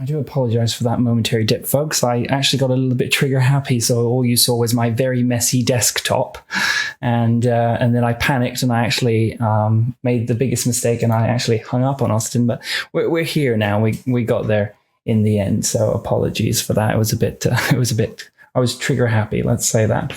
I do apologize for that momentary dip, folks. I actually got a little bit trigger happy, so all you saw was my very messy desktop, and then I panicked and I actually made the biggest mistake and I actually hung up on Austin. But we're here now. We got there in the end. So apologies for that. It was a bit. I was trigger happy. Let's say that.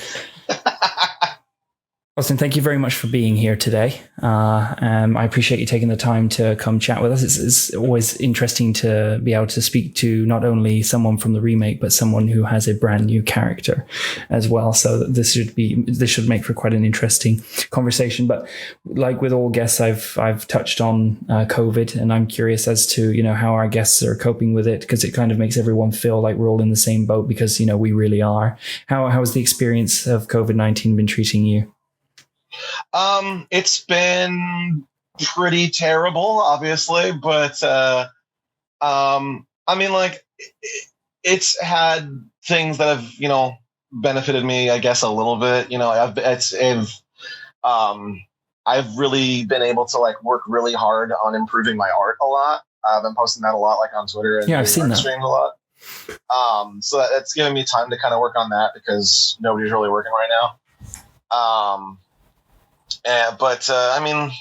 Austin, thank you very much for being here today. I appreciate you taking the time to come chat with us. It's always interesting to be able to speak to not only someone from the remake, but someone who has a brand new character as well. So this should make for quite an interesting conversation. But like with all guests, I've touched on COVID, and I'm curious as to how our guests are coping with it, because it kind of makes everyone feel like we're all in the same boat, because we really are. How has the experience of COVID-19 been treating you? It's been pretty terrible, obviously, but I mean, like, it's had things that have benefited me, I guess, a little bit. I've really been able to like work really hard on improving my art a lot. I've been posting that a lot, like on Twitter and I've seen that streams a lot. So that's given me time to kind of work on that, because nobody's really working right now. But I mean,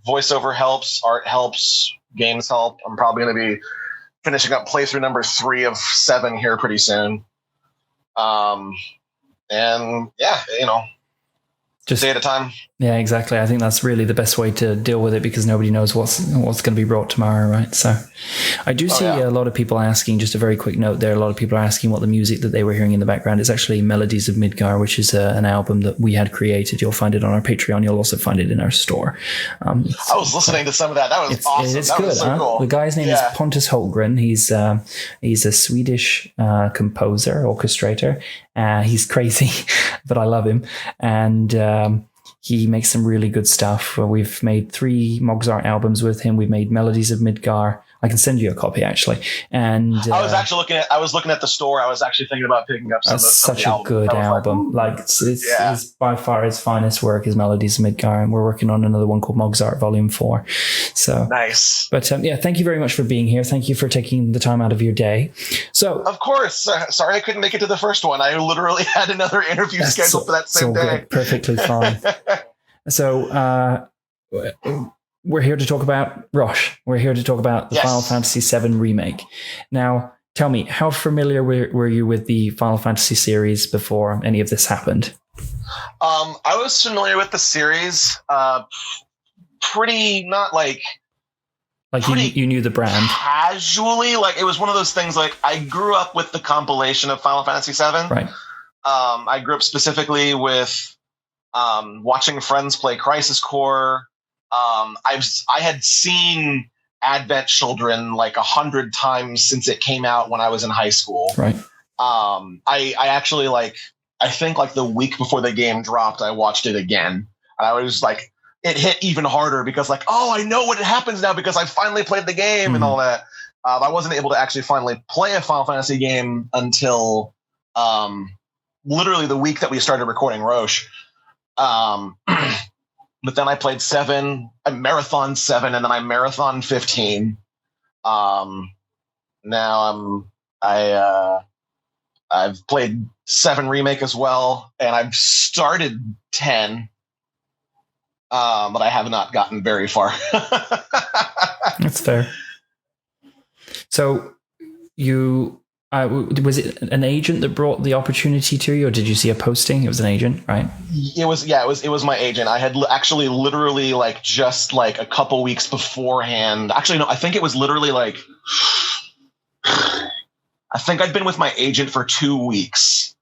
voiceover helps, art helps, games help. I'm probably going to be finishing up playthrough number 3 of 7 here pretty soon. And yeah, just a day at a time. Yeah, exactly. I think that's really the best way to deal with it, because nobody knows what's going to be brought tomorrow, right? So I do see a lot of people asking, just a very quick note there, a lot of people are asking what the music that they were hearing in the background is actually Melodies of Midgar, which is an album that we had created. You'll find it on our Patreon. You'll also find it in our store. I was listening to some of that. That was awesome. It's that good. Was so cool. The guy's name is Pontus Holmgren. He's a Swedish composer, orchestrator. He's crazy, but I love him. And he makes some really good stuff. We've made 3 Mozart albums with him. We've made Melodies of Midgar. I can send you a copy, actually. And I was looking at the store. I was actually thinking about picking up some. That's such a good album. It's by far his finest work is Melodies of Midgar, and we're working on another one called Mozart Volume 4. So nice. But thank you very much for being here. Thank you for taking the time out of your day. So of course, sorry I couldn't make it to the first one. I literally had another interview scheduled for that same day. Good. Perfectly fine. So we're here to talk about Roche. We're here to talk about the Final Fantasy VII Remake. Now, tell me, how familiar were you with the Final Fantasy series before any of this happened? I was familiar with the series, pretty not like you knew the brand casually. Like, it was one of those things. Like, I grew up with the compilation of Final Fantasy VII. Right. I grew up specifically with watching friends play Crisis Core. I had seen Advent Children like 100 times since it came out when I was in high school. Right. I actually I think the week before the game dropped, I watched it again, and I was like, it hit even harder because I know what happens now because I finally played the game and all that. I wasn't able to actually finally play a Final Fantasy game until literally the week that we started recording Roche. But then I played 7, I marathon 7, and then I marathon 15. Now I've played 7 Remake as well, and I've started 10, but I have not gotten very far. That's fair. So you was it an agent that brought the opportunity to you, or did you see a posting? It was an agent, right? It was my agent. I had actually literally just a couple weeks beforehand. Actually, no, I think it was literally I think I'd been with my agent for 2 weeks.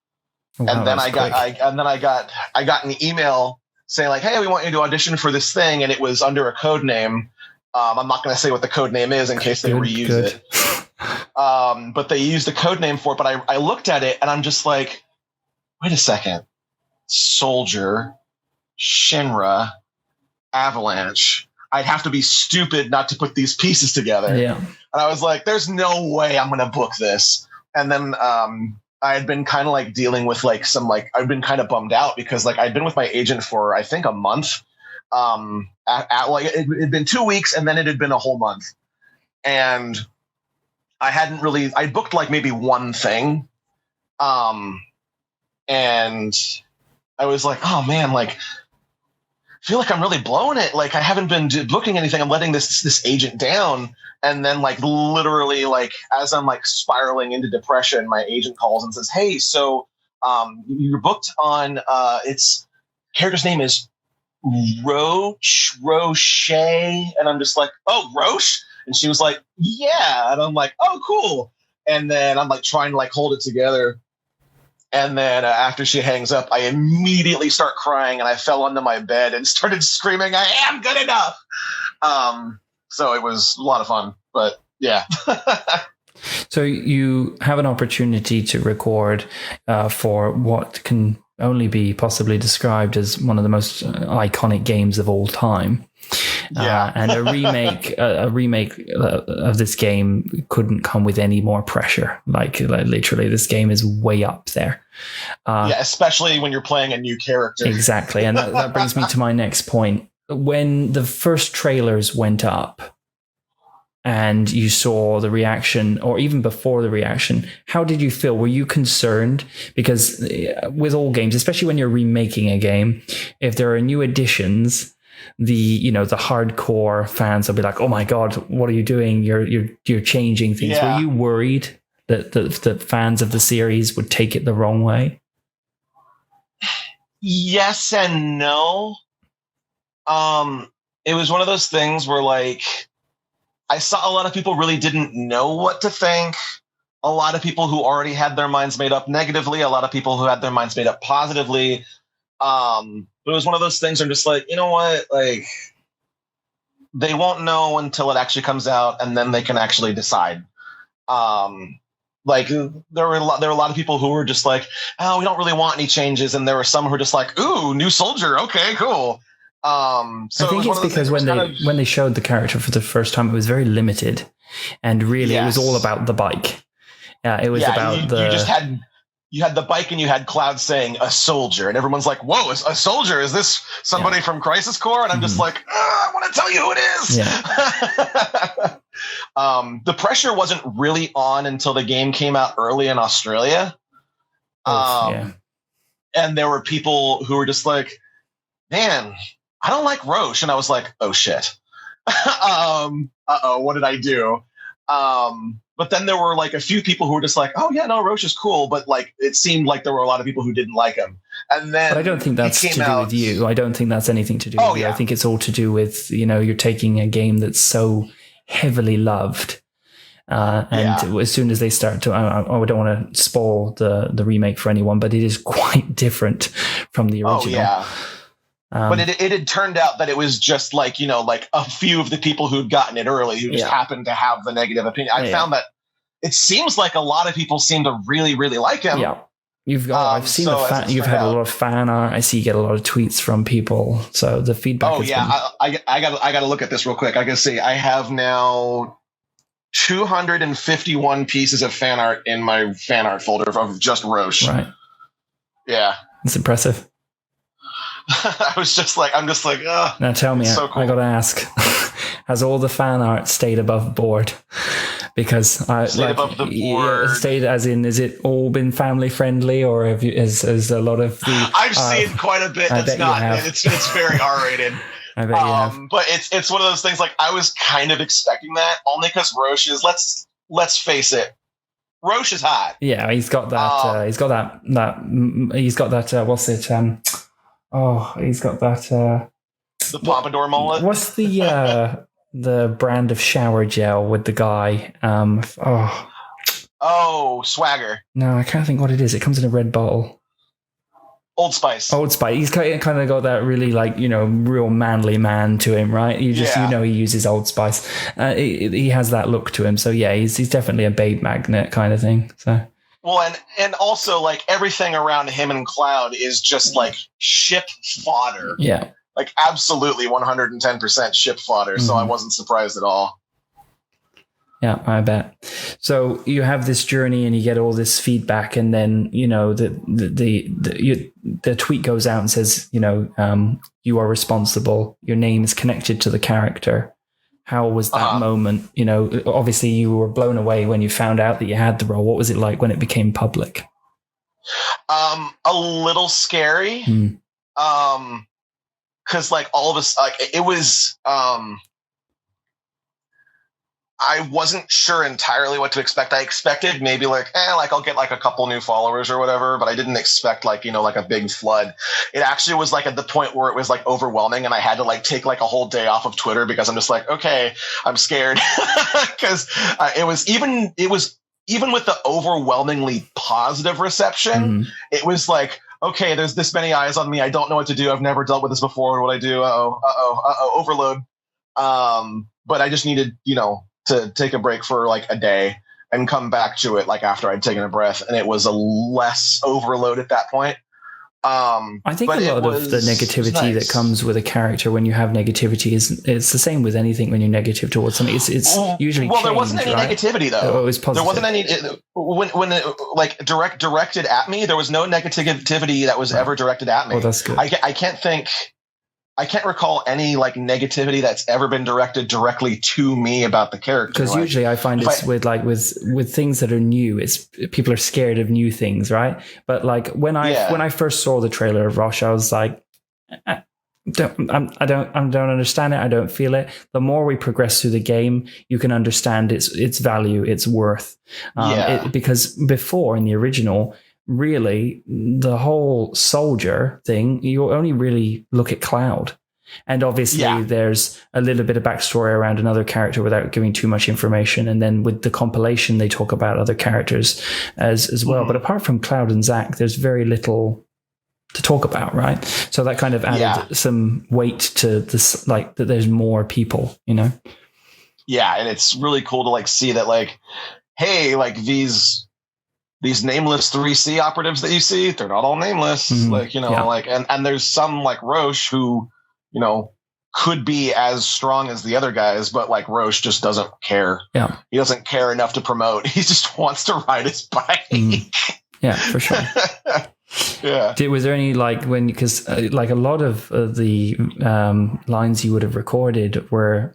Wow, and then I got an email saying hey, we want you to audition for this thing, and it was under a code name. I'm not going to say what the code name is in case they reuse it. But they used the code name for it. But I looked at it and I'm just like, wait a second. Soldier, Shinra, Avalanche. I'd have to be stupid not to put these pieces together. Yeah. And I was like, there's no way I'm going to book this. And then I had been kind of dealing with I'd been kind of bummed out because I'd been with my agent for I think a month. It had been 2 weeks and then it had been a whole month. And I booked like maybe one thing. And I was like, oh man, like, I feel like I'm really blowing it. Like I haven't been booking anything. I'm letting this agent down. And then like literally like as I'm like spiraling into depression, my agent calls and says, hey, so you're booked on its character's name is Roche. And I'm just like, oh, Roche? And she was like, yeah. And I'm like, oh, cool. And then I'm like trying to like hold it together. And then after she hangs up, I immediately start crying, and I fell onto my bed and started screaming, I am good enough. So it was a lot of fun, but yeah. So you have an opportunity to record for what can only be possibly described as one of the most iconic games of all time. Yeah. And a remake of this game couldn't come with any more pressure. Like literally, this game is way up there. Yeah, especially when you're playing a new character. Exactly. And that brings me to my next point. When the first trailers went up and you saw the reaction, or even before the reaction, how did you feel? Were you concerned? Because with all games, especially when you're remaking a game, if there are new additions, the hardcore fans will be like, oh my God, what are you doing? You're changing things. Yeah. Were you worried that the fans of the series would take it the wrong way? Yes and no. It was one of those things where like I saw a lot of people really didn't know what to think. A lot of people who already had their minds made up negatively, a lot of people who had their minds made up positively. But it was one of those things where I'm just like, you know what? Like, they won't know until it actually comes out, and then they can actually decide. Like there were a lot of people who were just like, oh, we don't really want any changes, and there were some who were just like, ooh, new soldier, okay, cool. So I think it's because when they showed the character for the first time, it was very limited, and really it was all about the bike. It was about you had the bike, and you had Cloud saying a soldier, and everyone's like, whoa, a soldier? Is this somebody from Crisis Core? And I'm just like, I want to tell you who it is. Yeah. The pressure wasn't really on until the game came out early in Australia. And there were people who were just like, man, I don't like Roche. And I was like, oh shit. What did I do? But then there were like a few people who were just like, oh yeah, no, Roche is cool. But like, it seemed like there were a lot of people who didn't like him. And then, but I don't think that's to do with you. I don't think that's anything to do with you. I think it's all to do with, you're taking a game that's so heavily loved. As soon as they start to, I don't want to spoil the remake for anyone, but it is quite different from the original. Oh yeah. But it had turned out that it was just like, like a few of the people who'd gotten it early who just happened to have the negative opinion. I found that it seems like a lot of people seem to really, really like him. Yeah. I've seen you've had a lot of fan art. I see you get a lot of tweets from people. So the feedback. Oh yeah. I got to look at this real quick. I can see I have now 251 pieces of fan art in my fan art folder of just Roche. Right. Yeah. It's impressive. I'm just like, ugh. Now tell me, so cool. I got to ask, has all the fan art stayed above board? Because above the board. Stayed as in, is it all been family friendly, or has a lot of the? I've seen quite a bit. It's not. It's very R-rated. I bet you have. But it's one of those things. Like I was kind of expecting that, only because Roche is. Let's face it. Roche is hot. Yeah, he's got that. He's got that. What's it? He's got that. The pompadour mullet. What's the brand of shower gel with the guy? Swagger. No, I can't think what it is. It comes in a red bottle. Old Spice. He's kind of got that really real manly man to him, right? He uses Old Spice. He has that look to him. So yeah, he's definitely a babe magnet kind of thing. So. Well, and also like everything around him and Cloud is just like ship fodder. Yeah. Like absolutely 110% ship fodder. So I wasn't surprised at all. Yeah, I bet. So you have this journey and you get all this feedback, and then the tweet goes out and says, you are responsible. Your name is connected to the character. How was that moment? You know, obviously you were blown away when you found out that you had the role. What was it like when it became public? A little scary. Cause like all of us, like it was, I wasn't sure entirely what to expect. I expected maybe like I'll get like a couple new followers or whatever, but I didn't expect like, like a big flood. It actually was like at the point where it was like overwhelming and I had to like take like a whole day off of Twitter because I'm just like, okay, I'm scared. Cause it was even with the overwhelmingly positive reception, it was like, okay, there's this many eyes on me. I don't know what to do. I've never dealt with this before. What do I do? Overload. But I just needed, to take a break for like a day and come back to it like after I'd taken a breath, and it was a less overload at that point. I think a lot of the negativity that comes with a character when you have negativity it's the same with anything when you're negative towards something. It's usually there wasn't any negativity though. It was positive. There wasn't any when it, like directed at me. There was no negativity that was ever directed at me. Oh, that's good. I can't recall any like negativity that's ever been directed directly to me about the character. Because usually I find it's with things that are new, it's people are scared of new things, right? But like when I first saw the trailer of Roche, I was like, I don't understand it. I don't feel it. The more we progress through the game, you can understand its value, its worth. Because before in the original, really, the whole soldier thing, you only really look at Cloud. And obviously there's a little bit of backstory around another character without giving too much information. And then with the compilation, they talk about other characters as well. But apart from Cloud and Zack, there's very little to talk about, right? So that kind of added some weight to this, like that there's more people, Yeah, and it's really cool to like see that like, hey, like these nameless 3C operatives that you see, they're not all nameless. Like, like, and there's some like Roche who, could be as strong as the other guys, but like Roche just doesn't care. Yeah. He doesn't care enough to promote. He just wants to ride his bike. Yeah, for sure. Was there any because like a lot of the lines you would have recorded were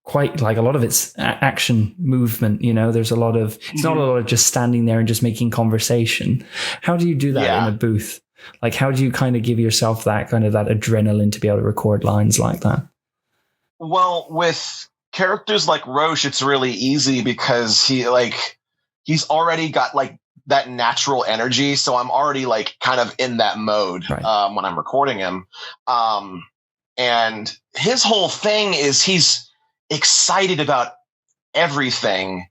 quite like a lot of it's action movement, there's a lot of, it's not a lot of just standing there and just making conversation. How do you do that in a booth? Like, how do you kind of give yourself that kind of that adrenaline to be able to record lines like that? Well, with characters like Roche, it's really easy because he's already got like that natural energy. So I'm already like kind of in that mode when I'm recording him. And his whole thing is he's excited about everything.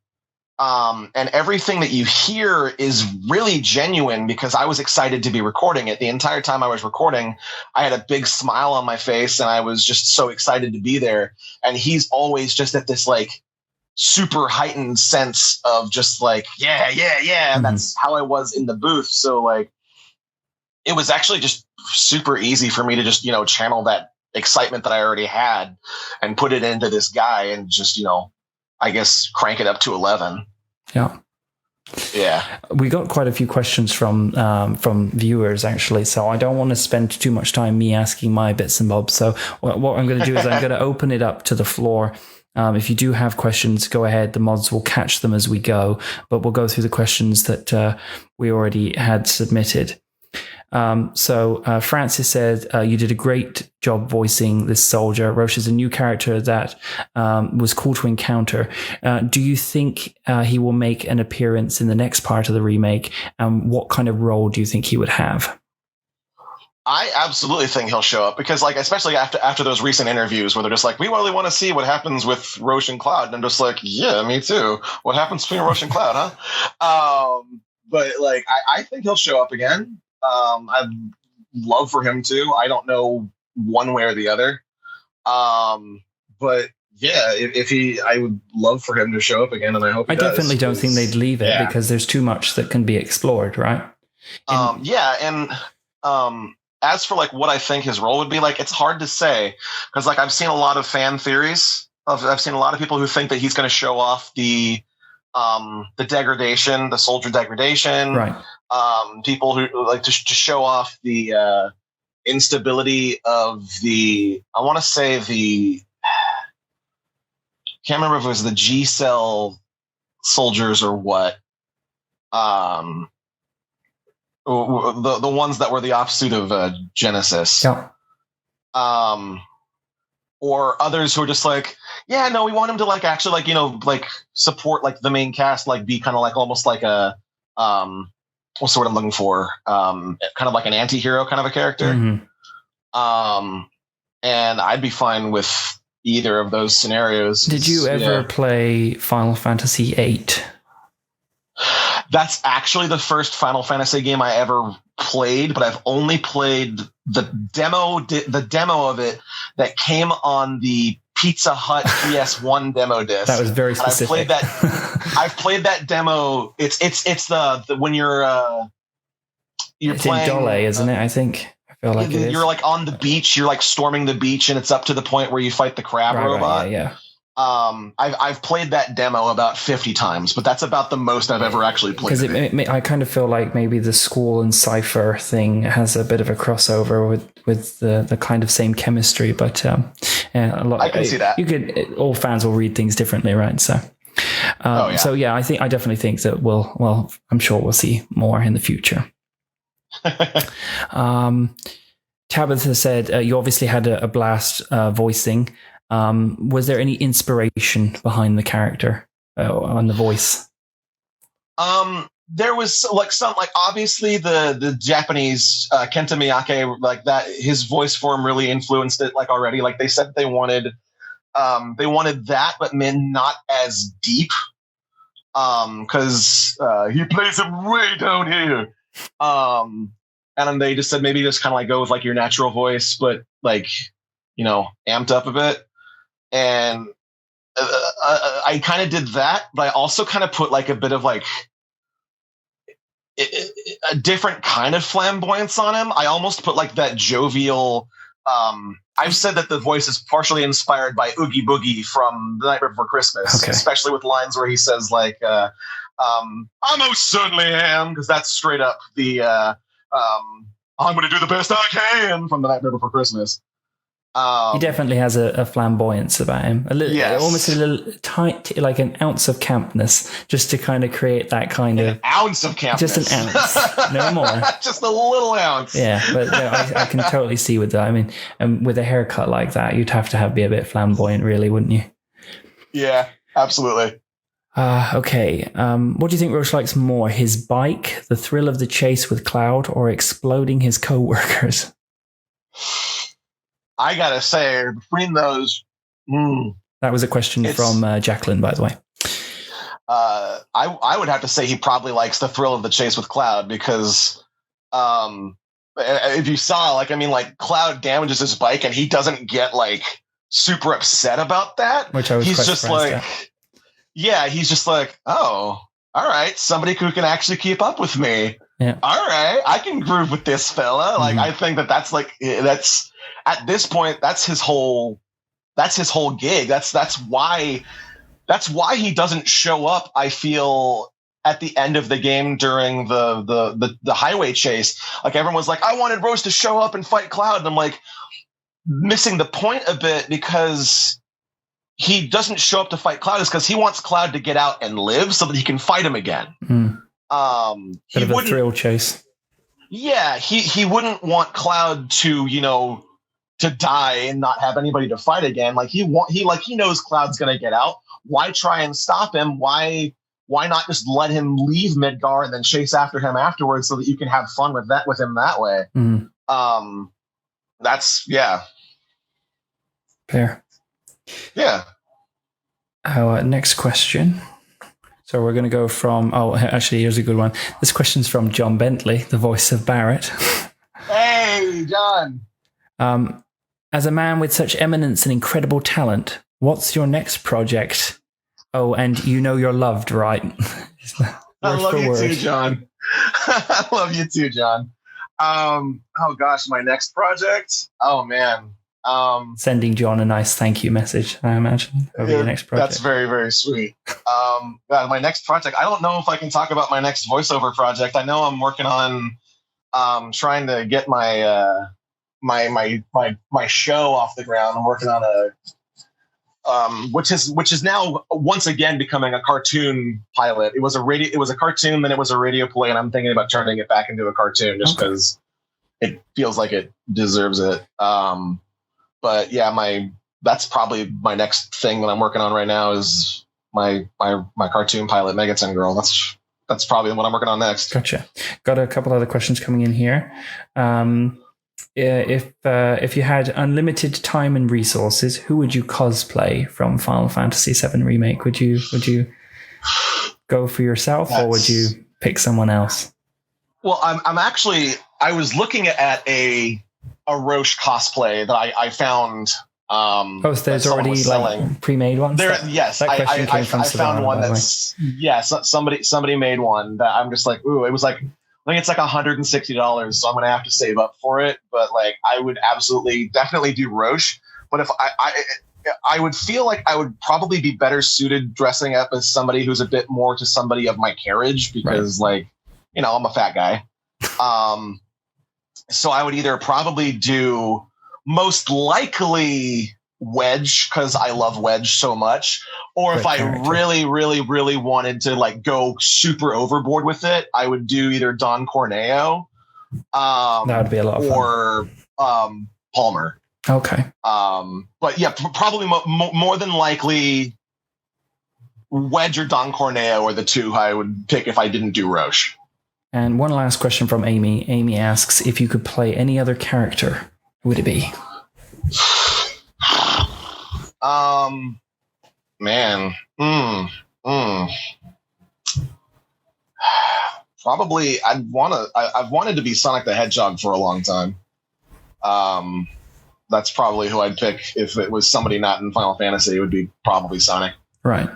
And everything that you hear is really genuine because I was excited to be recording it. The entire time I was recording, I had a big smile on my face and I was just so excited to be there. And he's always just at this like super heightened sense of just like, yeah. And that's how I was in the booth. So like, it was actually just super easy for me to just, channel that excitement that I already had and put it into this guy and just, I guess crank it up to 11. Yeah. We got quite a few questions from viewers actually, so I don't want to spend too much time me asking my bits and bobs. So what I'm going to do is I'm going to open it up to the floor. If you do have questions, go ahead. The mods will catch them as we go, but we'll go through the questions that we already had submitted. So Francis said, you did a great job voicing this soldier. Roche is a new character that was cool to encounter. Do you think he will make an appearance in the next part of the remake? What kind of role do you think he would have? I absolutely think he'll show up because, like, especially after those recent interviews where they're just like, we really want to see what happens with Roche and Cloud. And I'm just like, yeah, me too. What happens between Roche and Cloud, huh? But like, I think he'll show up again. I'd love for him to. I don't know one way or the other. But yeah, I would love for him to show up again, and I hope he does. I definitely don't think they'd leave it because there's too much that can be explored, right? As for like what I think his role would be, like, it's hard to say because like I've seen a lot of fan theories. I've seen a lot of people who think that he's going to show off the degradation, the soldier degradation. Right. People who like to show off the instability of the, I want to say can't remember if it was the G Cell soldiers or what. The ones that were the offsuit of Genesis. Yeah. Or others who are just like, yeah, no, we want him to like actually like, you know, like support like the main cast, like be kind of like almost like a what's the word I'm looking for? Kind of like an anti-hero kind of a character. Mm-hmm. And I'd be fine with either of those scenarios. Did you ever play Final Fantasy VIII? That's actually the first Final Fantasy game I ever played, but I've only played the demo of it that came on the Pizza Hut PS1 demo disc. That was very specific. I've played that demo. It's the when you're it's playing in Dole, isn't it? I think. I feel like you're like on the beach. You're like storming the beach, and it's up to the point where you fight the crab robot. Right, yeah. I've played that demo about 50 times, but that's about the most I've ever actually played. Because I kind of feel like maybe the Squall and Cypher thing has a bit of a crossover with the kind of same chemistry, but yeah, I can see that. All fans will read things differently, right? So, So yeah, I definitely think that I'm sure we'll see more in the future. Tabitha said you obviously had a blast voicing. Was there any inspiration behind the character on the voice? There was obviously the Japanese Kenta Miyake, like that, his voice form really influenced it already. Like they said they wanted that, but not as deep. Because he plays him way down here. And then they just said maybe just kind of go with your natural voice, but amped up a bit. And I kind of did that, but I also kind of put a bit of a different kind of flamboyance on him. I almost put that jovial. I've said that the voice is partially inspired by Oogie Boogie from The Night Before Christmas, especially with lines where he says I most certainly am, because that's straight up the I'm going to do the best I can from The Night Before Christmas. He definitely has a flamboyance about him, almost a little tight, like an ounce of campness, just to kind of create that kind of ounce of campness, just an ounce, no more, just a little ounce. Yeah, but I can totally see with that. I mean, with a haircut like that, you'd have to be a bit flamboyant, really, wouldn't you? Yeah, absolutely. Okay. What do you think Roche likes more, his bike, the thrill of the chase with Cloud, or exploding his co-workers? I gotta say, between those, that was a question from Jacqueline, by the way. I would have to say he probably likes the thrill of the chase with Cloud, because if you saw, Cloud damages his bike and he doesn't get super upset about that. Which I was he's quite just surprised at. He's just oh, all right, somebody who can actually keep up with me. Yeah. All right, I can groove with this fella. I think that's at this point, that's his whole gig. That's why he doesn't show up, I feel, at the end of the game during the highway chase. Everyone's I wanted Rose to show up and fight Cloud, and I'm missing the point a bit, because he doesn't show up to fight Cloud is because he wants Cloud to get out and live so that he can fight him again. Bit of a thrill chase. Yeah, he wouldn't want Cloud to to die and not have anybody to fight again. He knows Cloud's gonna get out. Why try and stop him? Why not just let him leave Midgar and then chase after him afterwards, so that you can have fun with him that way? That's fair. Yeah. Our next question. So we're going to go from... Oh, actually, here's a good one. This question's from John Bentley, the voice of Barrett. Hey, John. As a man with such eminence and incredible talent, what's your next project? Oh, and you're loved, right? I love you too, John. I love you too, John. Oh, gosh, my next project? Oh, man. Sending John a nice thank you message, I imagine, over your next project. That's very, very sweet. My next project, I don't know if I can talk about my next voiceover project. I know I'm working on trying to get my my show off the ground. I'm working on which is now once again becoming a cartoon pilot. It was a cartoon, then it was a radio play, and I'm thinking about turning it back into a cartoon just because it feels like it deserves it. But yeah, that's probably my next thing that I'm working on right now is my cartoon pilot, Megaton Girl. That's probably what I'm working on next. Gotcha. Got a couple other questions coming in here. If you had unlimited time and resources, who would you cosplay from Final Fantasy VII Remake? Would you go for yourself, or would you pick someone else? Well, I was looking at a Roche cosplay that I found. So there's already like pre-made ones. Yes, I found one that's somebody made one that I'm just like, ooh, it was like, I think it's like $160, so I'm gonna have to save up for it. But like, I would definitely do Roche. But if I would feel like I would probably be better suited dressing up as somebody who's a bit more to somebody of my carriage, because like, I'm a fat guy. So I would either probably do most likely Wedge, because I love Wedge so much, or if I really, really, really wanted to like go super overboard with it, I would do either Don Corneo, that would be a lot of fun. Or Palmer. Okay. But yeah, probably more than likely Wedge or Don Corneo are the two I would pick if I didn't do Roche. And one last question from Amy. Amy asks, if you could play any other character, who would it be? Man. Probably I've wanted to be Sonic the Hedgehog for a long time. That's probably who I'd pick if it was somebody not in Final Fantasy. It would be probably Sonic. Right.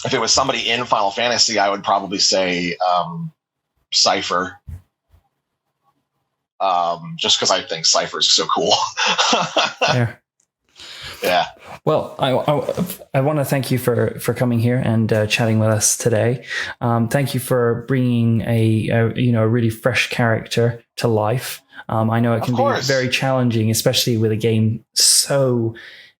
If it was somebody in Final Fantasy, I would probably say Cypher. Just because I think Cypher's so cool. Yeah. Well, I want to thank you for coming here and chatting with us today. Thank you for bringing a really fresh character to life. I know it can be very challenging, especially with a game so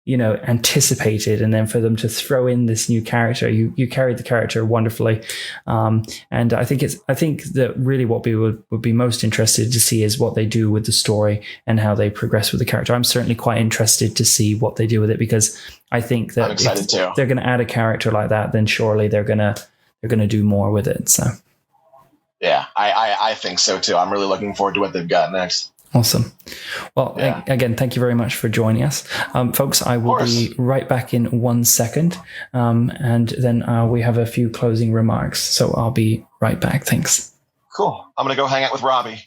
anticipated, and then for them to throw in this new character. You carried the character wonderfully, and I think that really what we would be most interested to see is what they do with the story and how they progress with the character. I'm certainly quite interested to see what they do with it, because I think that if they're going to add a character like that, then surely they're going to do more with it. So yeah, I think so too. I'm really looking forward to what they've got next. Awesome. Well, again, thank you very much for joining us. Folks, I will be right back in 1 second. And then we have a few closing remarks. So I'll be right back. Thanks. Cool. I'm going to go hang out with Robbie.